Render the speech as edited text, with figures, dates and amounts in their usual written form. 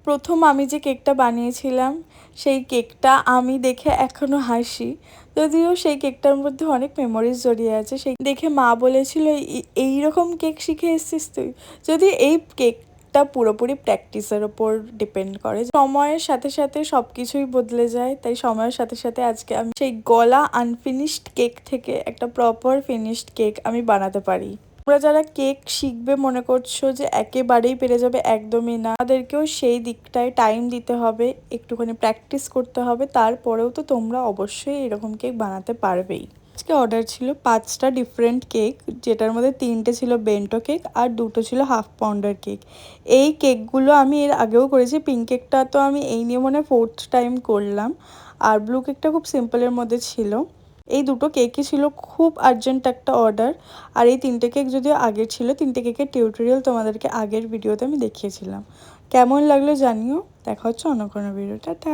প্রথম আমি যে কেকটা বানিয়েছিলাম সেই কেকটা আমি দেখে এখনো হাসি। যদিও সেই কেকটার মধ্যে অনেক মেমোরিজ জড়িয়ে আছে। সেই দেখে মা বলেছিল এইরকম কেক শিখে এসেছিস তুই। যদি এই কেকটা পুরোপুরি প্র্যাকটিসের ওপর ডিপেন্ড করে। সময়ের সাথে সাথে সব কিছুই বদলে যায়, তাই সময়ের সাথে সাথে আজকে আমি সেই গলা আনফিনিশড কেক থেকে একটা প্রপার ফিনিশড কেক আমি বানাতে পারি। তোমরা যারা কেক শিখবে মনে করছো যে একেবারেই পেরে যাবে, একদমই না। তাদেরকেও সেই দিকটায় টাইম দিতে হবে, একটুখানি প্র্যাকটিস করতে হবে, তারপরেও তো তোমরা অবশ্যই এরকম কেক বানাতে পারবেই। আজকে অর্ডার ছিল 5টা ডিফারেন্ট কেক, যেটার মধ্যে 3টে ছিল বেন্টো কেক আর 2টো ছিল হাফ পাউন্ডার কেক। এই কেকগুলো আমি এর আগেও করেছি। পিঙ্ক কেকটা তো আমি এই নিয়ে মনে হয় 4th টাইম করলাম, আর ব্লু কেকটা খুব সিম্পলের মধ্যে ছিল। এই দুটো কেকই ছিল খুব আর্জেন্ট একটা অর্ডার। আর এই 3টে কেক যদিও আগের ছিল, 3টে কেকের টিউটোরিয়াল তোমাদেরকে আগের ভিডিওতে আমি দেখিয়েছিলাম। কেমন লাগলো জানিও। দেখা হচ্ছে অন্য কোনো ভিডিও। টাটা।